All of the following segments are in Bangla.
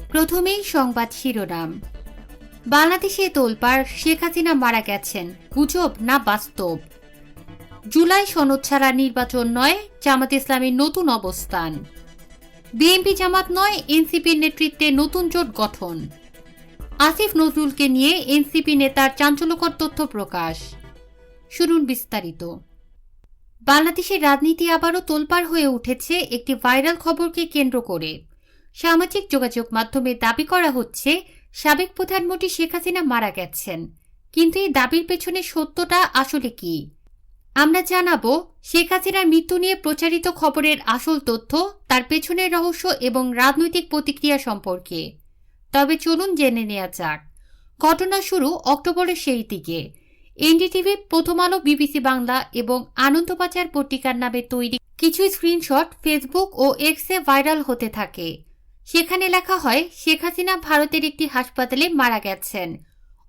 প্রথমেই সংবাদ শিরোনাম। বাংলাদেশে তোলপাড়, শেখ হাসিনা মারা গেছেন, গুজব না বাস্তব? জুলাই সনদ ছাড়া নির্বাচন নয়, জামাত ইসলামের নতুন অবস্থান। বিএনপি জামাত নয়, এনসিপির নেতৃত্বে নতুন জোট গঠন। আসিফ নজরুলকে নিয়ে এনসিপি নেতার চাঞ্চল্যকর তথ্য প্রকাশ। শুনুন বিস্তারিত। বাংলাদেশের রাজনীতি আবারও তোলপাড় হয়ে উঠেছে একটি ভাইরাল খবরকে কেন্দ্র করে। সামাজিক যোগাযোগ মাধ্যমে দাবি করা হচ্ছে সাবেক প্রধানমন্ত্রী শেখ হাসিনা মারা গেছেন, কিন্তু এই দাবির পেছনে সত্যটা আসলে কি? আমরা জানাবো শেখ হাসিনার মৃত্যু নিয়ে প্রচারিত খবরের আসল তথ্য, তার পেছনের রহস্য এবং রাজনৈতিক প্রতিক্রিয়া সম্পর্কে। তবে চলুন জেনে নেওয়া যাক। ঘটনা শুরু অক্টোবরের সেই দিকে। এনডিটিভি, প্রথম আলো, বিবিসি বাংলা এবং আনন্দবাজার পত্রিকার নামে তৈরি কিছু স্ক্রিনশট ফেসবুক ও এক্সে ভাইরাল হতে থাকে। সেখানে লেখা হয়, শেখ হাসিনা ভারতের একটি হাসপাতালে মারা গেছেন।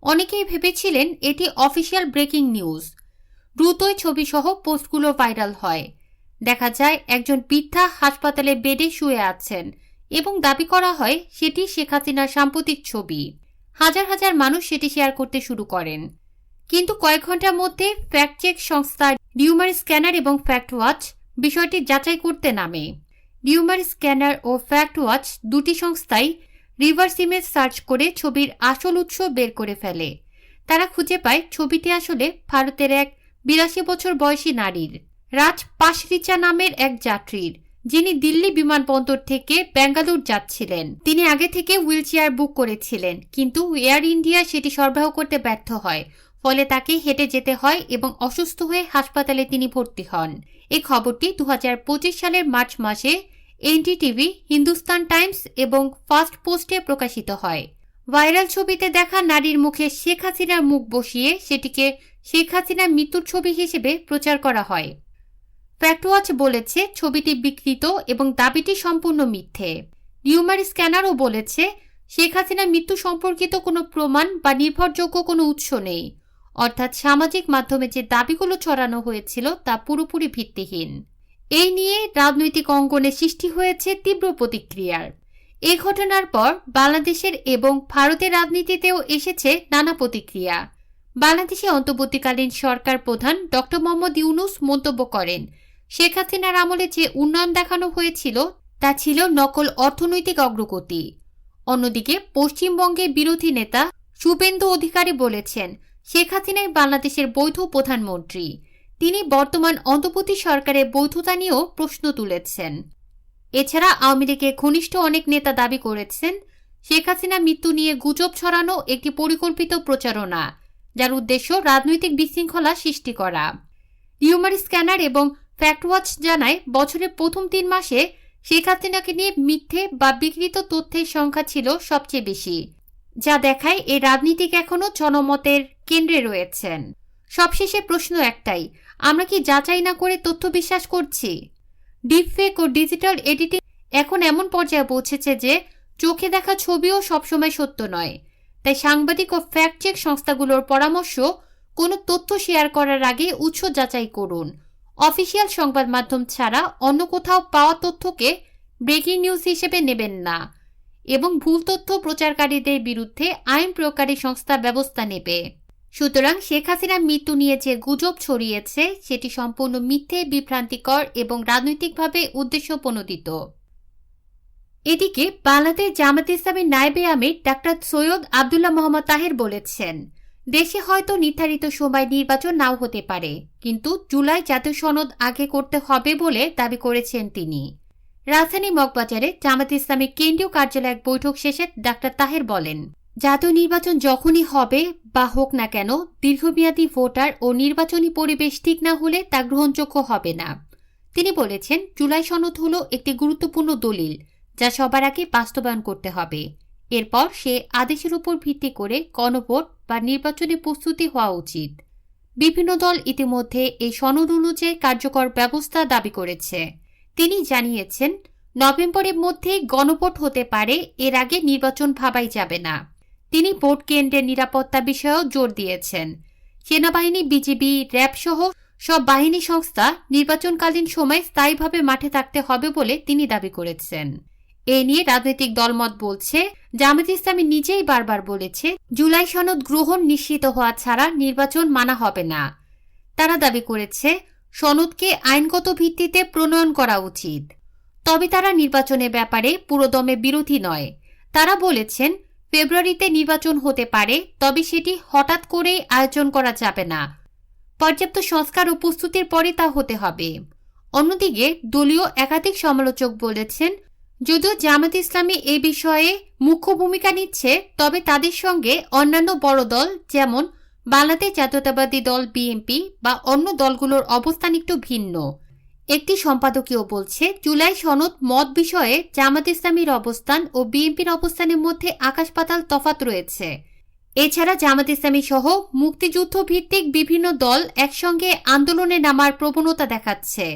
অনেকেই ভেবেছিলেন এটি অফিসিয়াল ব্রেকিং নিউজ। দ্রুতই ছবিসহ পোস্টগুলো ভাইরাল হয়। দেখা যায় একজন বৃদ্ধা হাসপাতালে বেডে শুয়ে আছেন এবং দাবি করা হয় সেটি শেখ হাসিনার সাম্প্রতিক ছবি। হাজার হাজার মানুষ সেটি শেয়ার করতে শুরু করেন। কিন্তু কয়েক ঘন্টার মধ্যে ফ্যাক্ট চেক সংস্থা রিউমার স্ক্যানার এবং ফ্যাক্ট ওয়াচ বিষয়টি যাচাই করতে নামে। রিউমার স্ক্যানার ও ফ্যাক্ট ওয়াচ দুটি সংস্থাই রিভার্স ইমেজ সার্চ করে ছবির আসল উৎস বের করে ফেলে। তারা খুঁজে পায় ছবিটি আসলে ভারতের এক 82 বছর বয়সী নারীর, রাজ পাশরিচা নামের এক যাত্রীর, যিনি দিল্লি বিমানবন্দর থেকে বেঙ্গালুরু যাচ্ছিলেন। তিনি আগে থেকে হুইল চেয়ার বুক করেছিলেন, কিন্তু এয়ার ইন্ডিয়া সেটি সরবরাহ করতে ব্যর্থ হয়। ফলে তাকে হেঁটে যেতে হয় এবং অসুস্থ হয়ে হাসপাতালে তিনি ভর্তি হন। এই খবরটি 2025 সালের মার্চ মাসে এনডিটিভি, হিন্দুস্তান টাইমস এবং ফার্স্ট পোস্টে প্রকাশিত হয়। ভাইরাল ছবিতে দেখা নারীর মুখে শেখ হাসিনার মুখ বসিয়ে সেটিকে শেখ হাসিনার মৃত্যুর ছবি হিসেবে প্রচার করা হয়। ফ্যাক্টওয়াচ বলেছে ছবিটি বিকৃত এবং দাবিটি সম্পূর্ণ মিথ্যে। রিউমার স্ক্যানারও বলেছে শেখ হাসিনার মৃত্যু সম্পর্কিত কোনো প্রমাণ বা নির্ভরযোগ্য কোনো উৎস নেই। অর্থাৎ সামাজিক মাধ্যমে যে দাবিগুলো ছড়ানো হয়েছিল তা পুরোপুরি ভিত্তিহীন। এই নিয়ে রাজনৈতিক অঙ্গনে সৃষ্টি হয়েছে তীব্র প্রতিক্রিয়ার। এই ঘটনার পর বাংলাদেশের এবং ভারতের রাজনীতিতেও এসেছে নানা প্রতিক্রিয়া। বাংলাদেশে অন্তর্বর্তীকালীন সরকার প্রধান ডক্টর মোহাম্মদ ইউনূস মন্তব্য করেন, শেখ হাসিনার আমলে যে উন্নয়ন দেখানো হয়েছিল তা ছিল নকল অর্থনৈতিক অগ্রগতি। অন্যদিকে পশ্চিমবঙ্গের বিরোধী নেতা শুভেন্দু অধিকারী বলেছেন, শেখ হাসিনাই বাংলাদেশের বৈধ প্রধানমন্ত্রী। তিনি বর্তমান অন্তর্বর্তী সরকারের বৈধতা নিয়েও প্রশ্ন তুলেছেন। এছাড়া আওয়ামী লীগের ঘনিষ্ঠ অনেক নেতা দাবি করেছেন শেখ হাসিনার মৃত্যু নিয়ে গুজব ছড়ানো একটি পরিকল্পিত প্রচারণা, যার উদ্দেশ্য রাজনৈতিক বিশৃঙ্খলা সৃষ্টি করা। রিউমার স্ক্যানার এবং ফ্যাক্টওয়াচ জানায়, বছরের প্রথম 3 মাসে শেখ হাসিনাকে নিয়ে মিথ্যে বা বিকৃত তথ্যের সংখ্যা ছিল সবচেয়ে বেশি, যা দেখায় এই রাজনীতিক এখনও জনমতের কেন্দ্রে রয়েছেন। সবশেষে প্রশ্ন একটাই, আমরা কি যাচাই না করে তথ্য বিশ্বাস করছি? ডিপফেক ও ডিজিটাল এডিটিং এখন এমন পর্যায়ে পৌঁছেছে যে চোখে দেখা ছবিও সবসময় সত্য নয়। তাই সাংবাদিক ও ফ্যাক্ট চেক সংস্থাগুলোর পরামর্শ, কোনো তথ্য শেয়ার করার আগে উৎস যাচাই করুন। অফিসিয়াল সংবাদ মাধ্যম ছাড়া অন্য কোথাও পাওয়া তথ্যকে ব্রেকিং নিউজ হিসেবে নেবেন না এবং ভুল তথ্য প্রচারকারীদের বিরুদ্ধে আইন প্রয়োগকারী সংস্থা ব্যবস্থা নেবে। সুতরাং শেখ হাসিনার মৃত্যু নিয়ে যে গুজব ছড়িয়েছে সেটি সম্পূর্ণ মিথ্যে, বিভ্রান্তিকর এবং রাজনৈতিকভাবে উদ্দেশ্যপ্রণোদিত। এদিকে বাংলাদেশ জামাত ইসলামের নায়েবে আমির ডাক্তার সৈয়দ আবদুল্লাহ মোহাম্মদ তাহের বলেছেন, দেশে হয়তো নির্ধারিত সময় নির্বাচন নাও হতে পারে, কিন্তু জুলাই জাতীয় সনদ আগে করতে হবে বলে দাবি করেছেন তিনি। রাজধানী মগবাজারে জামাত ইসলামের কেন্দ্রীয় কার্যালয়ে এক বৈঠক শেষে ডাক্তার তাহের বলেন, জাতীয় নির্বাচন যখনই হবে বা হোক না কেন, দীর্ঘমেয়াদী ভোটার ও নির্বাচনী পরিবেশ ঠিক না হলে তা গ্রহণযোগ্য হবে না। তিনি বলেছেন, জুলাই সনদ হল একটি গুরুত্বপূর্ণ দলিল যা সবার আগে বাস্তবায়ন করতে হবে। এরপর সে আদেশের উপর ভিত্তি করে গণভোট বা নির্বাচনী প্রস্তুতি হওয়া উচিত। বিভিন্ন দল ইতিমধ্যে এই সনদ অনুযায়ী কার্যকর ব্যবস্থা দাবি করেছে। তিনি জানিয়েছেন, নভেম্বরের মধ্যে গণভোট হতে পারে, এর আগে নির্বাচন ভাবাই যাবে না। তিনি ভোট কেন্দ্রের নিরাপত্তা বিষয়েও জোর দিয়েছেন। সেনাবাহিনী, বিজিবি, র্যাব সহ সব বাহিনী সংস্থা নির্বাচনকালীন সময় স্থায়ীভাবে মাঠে থাকতে হবে বলে তিনি দাবি করেছেন। এ নিয়ে রাজনৈতিক দলমত বলছে, জামায়াত ইসলামী নিজেই বারবার বলেছে জুলাই সনদ গ্রহণ নিশ্চিত হওয়া ছাড়া নির্বাচন মানা হবে না। তারা দাবি করেছে সনদকে আইনগত ভিত্তিতে প্রণয়ন করা উচিত। তবে তারা নির্বাচনের ব্যাপারে পুরোদমে বিরোধী নয়। তারা বলেছেন ফেব্রুয়ারিতে নির্বাচন হতে পারে, তবে সেটি হঠাৎ করেই আয়োজন করা যাবে না। পর্যাপ্ত সংস্কার ও প্রস্তুতির পরে তা হতে হবে। অন্যদিকে দলীয় একাধিক সমালোচক বলেছেন যদিও জামায়াত ইসলামী এই বিষয়ে মুখ্য ভূমিকা নিচ্ছে, তবে তাদের সঙ্গে অন্যান্য বড় দল যেমন বাংলাদেশ জাতীয়তাবাদী দল বিএনপি বা অন্য দলগুলোর অবস্থান একটু ভিন্ন। একটি সম্পাদকীয় বলছে জুলাই সনদ মত বিষয়ে জামায়াত ইসলামীর অবস্থান ও বিএনপির অবস্থানের মধ্যে আকাশ পাতাল তফাৎ রয়েছে। এছাড়া জামায়াত ইসলামী সহ মুক্তিযুদ্ধ ভিত্তিক বিভিন্ন দল একসঙ্গে আন্দোলনে নামার প্রবণতা দেখাচ্ছে।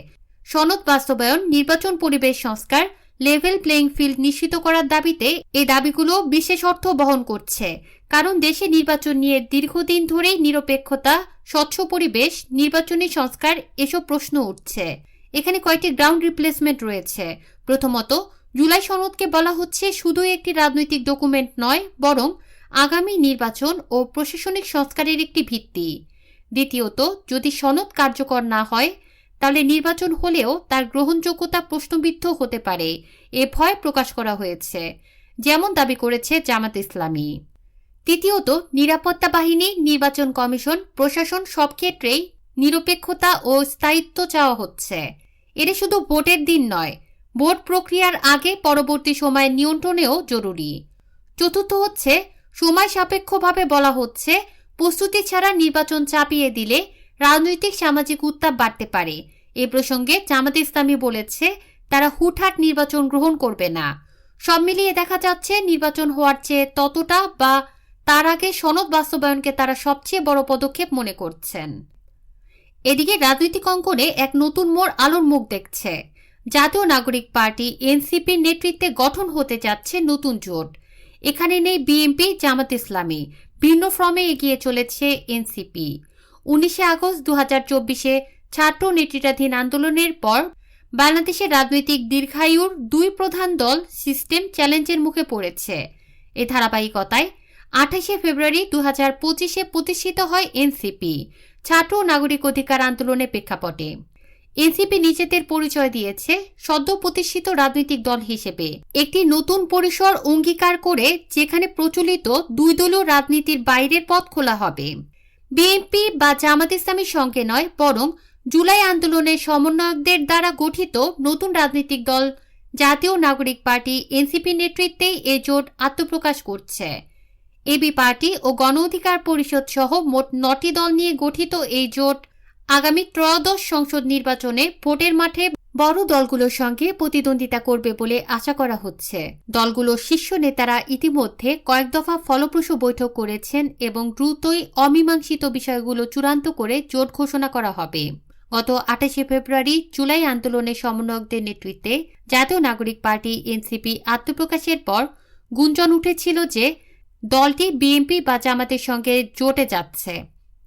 সনদ বাস্তবায়ন, নির্বাচন পরিবেশ সংস্কার, লেভেল প্লেইং ফিল্ড নিশ্চিত করার দাবিতে এই দাবিগুলো বিশেষ অর্থ বহন করছে, কারণ দেশে নির্বাচন নিয়ে দীর্ঘদিন ধরেই নিরপেক্ষতা, স্বচ্ছ পরিবেশ, নির্বাচনী সংস্কার এসব প্রশ্ন উঠছে। এখানে কয়েকটি গ্রাউন্ড রিপ্লেসমেন্ট রয়েছে। প্রথমত, জুলাই সনদকে বলা হচ্ছে শুধু একটি রাজনৈতিক ডকুমেন্ট নয়, বরং আগামী নির্বাচন ও প্রশাসনিক সংস্কারের একটি ভিত্তি। দ্বিতীয়ত, যদি সনদ কার্যকর না হয় তাহলে নির্বাচন হলেও তার গ্রহণযোগ্যতা প্রশ্নবিদ্ধ হতে পারে, এ ভয় প্রকাশ করা হয়েছে, যেমন দাবি করেছে জামায়াত ইসলামী। তৃতীয়ত, নিরাপত্তা বাহিনী, নির্বাচন কমিশন, প্রশাসন সব ক্ষেত্রেই নিরপেক্ষতা ও স্থায়িত্ব চাওয়া হচ্ছে। এটা শুধু ভোটের দিন নয়, ভোট প্রক্রিয়ার আগে পরবর্তী সময় নিয়ন্ত্রণেও জরুরি। চতুর্থ হচ্ছে, সময় সাপেক্ষভাবে বলা হচ্ছে প্রস্তুতি ছাড়া নির্বাচন চাপিয়ে দিলে রাজনৈতিক সামাজিক উত্তাপ বাড়তে পারে। এ প্রসঙ্গে জামায়াত ইসলামী বলেছে তারা হুটহাট নির্বাচন গ্রহণ করবে না। সব মিলিয়ে দেখা যাচ্ছে নির্বাচন হওয়ার চেয়ে ততটা বা তার আগে সনদ বাস্তবায়নকে তারা সবচেয়ে বড় পদক্ষেপ মনে করছেন। এদিকে রাজনৈতিক অঙ্গনে এক নতুন মোড় আলোর মুখ দেখছে। জাতীয় নাগরিক পার্টি এনসিপির নেতৃত্বে গঠন হতে যাচ্ছে নতুন জোট। এখানে নেই বিএনপি, জামায়াত ইসলামী, ভিন্ন ফর্মে এগিয়ে চলেছে এনসিপি। 19 আগস্ট 2024 ছাত্র নেতৃত্বাধীন আন্দোলনের পর বাংলাদেশের রাজনৈতিক দীর্ঘায়ুর দুই প্রধান দল সিস্টেম চ্যালেঞ্জের মুখে পড়েছে। এ ধারাবাহিকতায় 28 ফেব্রুয়ারি 2025 প্রতিষ্ঠিত হয় এনসিপি, ছাত্র ও নাগরিক অধিকার আন্দোলনের প্রেক্ষাপটে। এনসিপি নিজেদের পরিচয় দিয়েছে সদ্য প্রতিষ্ঠিত রাজনৈতিক দল হিসেবে একটি নতুন পরিসর অঙ্গীকার করে, যেখানে প্রচলিত দুই দলীয় রাজনীতির বাইরের পথ খোলা হবে। বিএনপি বা জামায়াত ইসলামীর সঙ্গে নয়, বরং জুলাই আন্দোলনের সমন্বয়কদের দ্বারা গঠিত নতুন রাজনৈতিক দল জাতীয় নাগরিক পার্টি এনসিপির নেতৃত্বেই এই জোট আত্মপ্রকাশ করছে। এবি পার্টি ও গণ অধিকার পরিষদ সহ মোট 9টি দল নিয়ে গঠিত এই জোট আগামী ত্রয়োদশ সংসদ নির্বাচনে ভোটের মাঠে বড় দলগুলোর সঙ্গে প্রতিদ্বন্দ্বিতা করবে বলে আশা করা হচ্ছে। দলগুলোর শীর্ষ নেতারা ইতিমধ্যে কয়েক দফা ফলপ্রসূ বৈঠক করেছেন এবং দ্রুতই অমীমাংসিত বিষয়গুলো চূড়ান্ত করে জোট ঘোষণা করা হবে। গত 28 ফেব্রুয়ারি জুলাই আন্দোলনের সমন্বয়কদের নেতৃত্বে জাতীয় নাগরিক পার্টি এনসিপি আত্মপ্রকাশের পর গুঞ্জন উঠেছিল যে দলটি বিএনপি বা জামাতের সঙ্গে জোটে যাচ্ছে।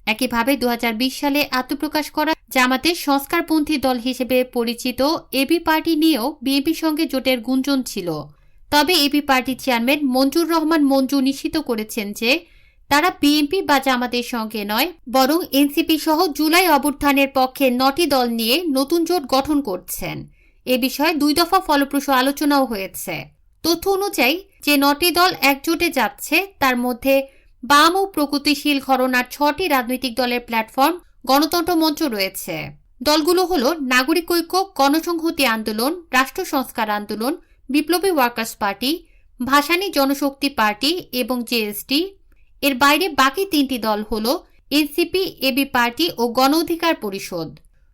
একইভাবে 2020 সালে আত্মপ্রকাশ করা জামাতের সংস্কারপন্থী দল হিসেবে পরিচিত এবি পার্টি নিয়েও বিএনপির সঙ্গে জোটের গুঞ্জন ছিল। তবে এবি পার্টির চেয়ারম্যান মঞ্জুর রহমান মঞ্জু নিশ্চিত করেছেন যে তারা বিএনপি বা জামাতের সঙ্গে নয়, বরং এনসিপি সহ জুলাই অভ্যুত্থানের পক্ষে 9টি দল নিয়ে নতুন জোট গঠন করছেন। এ বিষয়ে 2 দফা ফলপ্রসূ আলোচনাও হয়েছে। তথ্য অনুযায়ী যে 9টি দল একজোটে যাচ্ছে তার মধ্যে বাম ও প্রগতিশীল ঘরানার 6টি রাজনৈতিক দলের প্ল্যাটফর্ম গণতন্ত্র মঞ্চ রয়েছে। দলগুলো হলো নাগরিক ঐক্য, গণসংহতি আন্দোলন, রাষ্ট্র সংস্কার আন্দোলন, বিপ্লবী ওয়ার্কার্স পার্টি, ভাসানী জনশক্তি পার্টি এবং জেএসটি। এর বাইরে বাকি 3টি দল হলো এনসিপি, এবি পার্টি ও গণ অধিকার পরিষদ।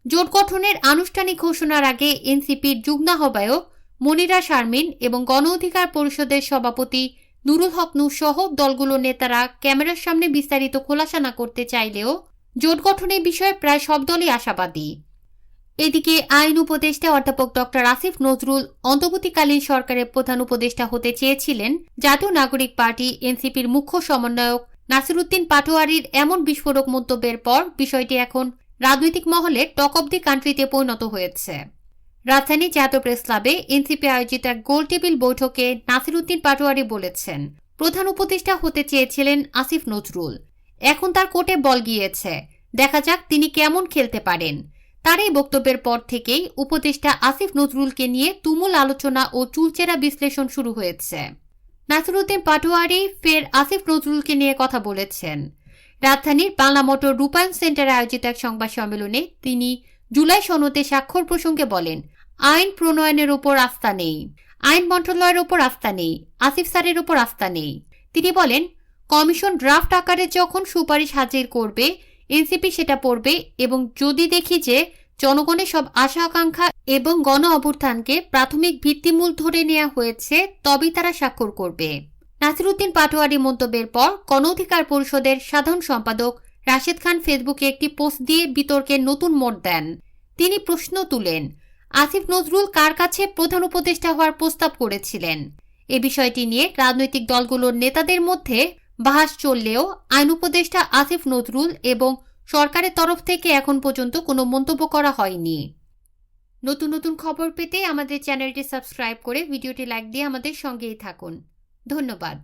জোট গঠনের আনুষ্ঠানিক ঘোষণার আগে এনসিপির যুগ্ম আহ্বায়ক মনিরা শারমিন এবং গণ অধিকার পরিষদের সভাপতি নুরুল হক নূর সহ দলগুলোর নেতারা ক্যামেরার সামনে বিস্তারিত খোলাসা না করতে চাইলেও জোট গঠনের বিষয়ে প্রায় সব দলই আশাবাদী। এদিকে আইন উপদেষ্টা অধ্যাপক ডক্টর আসিফ নজরুল অন্তর্বর্তীকালীন সরকারের প্রধান উপদেষ্টা হতে চেয়েছিলেন। জাতীয় নাগরিক পার্টি এনসিপির মুখ্য সমন্বয়ক নাসিরউদ্দিন পাটোয়ারির এমন বিস্ফোরক মন্তব্যের পর বিষয়টি এখন রাজনৈতিক মহলে টক অব দি কান্ট্রিতে পরিণত হয়েছে। রাজধানী জাতীয় প্রেস ক্লাবে এনসিপি আয়োজিত এক গোল টেবিল বৈঠকে নাসির উদ্দিন পাটোয়ারি বলেছেন, প্রধান উপদেষ্টা হতে চেয়েছিলেন আসিফ নজরুল, এখন তার কোর্টে বল গিয়েছে, দেখা যাক তিনি কেমন খেলতে পারেন। তার এই বক্তব্যের পর থেকেই উপদেষ্টা আসিফ নজরুলকে নিয়ে তুমুল আলোচনা ও চুলচেরা বিশ্লেষণ শুরু হয়েছে। নাসির উদ্দিন পাটোয়ারি ফের আসিফ নজরুলকে নিয়ে কথা বলেছেন। রাজধানীর বাংলা মোটর রূপায়ণ সেন্টারে আয়োজিত এক সংবাদ সম্মেলনে তিনি জুলাই সনদে স্বাক্ষর প্রসঙ্গে বলেন, আইন প্রণয়নের ওপর আস্থা নেই, আইন মন্ত্রণালয়ের ওপর আস্থা নেই, আসিফ স্যারের ওপর আস্থা নেই। তিনি বলেন, কমিশন ড্রাফট আকারে যখন সুপারিশ হাজির করবে এনসিপি সেটা পড়বে এবং যদি দেখি যে জনগণের সব আশা আকাঙ্ক্ষা এবং গণ অভ্যুত্থানকে প্রাথমিক ভিত্তিমূল ধরে নেওয়া হয়েছে তবেই তারা স্বাক্ষর করবে। নাসির উদ্দিন পাটোয়ারি মন্তব্যের পর গণ অধিকার পরিষদের সাধারণ সম্পাদক রাশেদ খান ফেসবুকে একটি পোস্ট দিয়ে বিতর্কে নতুন মোড় দেন। তিনি প্রশ্ন তুলেন, আসিফ নজরুল কার কাছে প্রধান উপদেষ্টা হওয়ার প্রস্তাব করেছিলেন? এ বিষয়টি নিয়ে রাজনৈতিক দলগুলোর নেতাদের মধ্যে বাহাস চললেও আইন উপদেষ্টা আসিফ নজরুল এবং সরকারের তরফ থেকে এখন পর্যন্ত কোনো মন্তব্য করা হয়নি। নতুন নতুন খবর পেতে আমাদের চ্যানেলটি সাবস্ক্রাইব করে ভিডিওটি লাইক দিয়ে আমাদের সঙ্গেই থাকুন। ধন্যবাদ।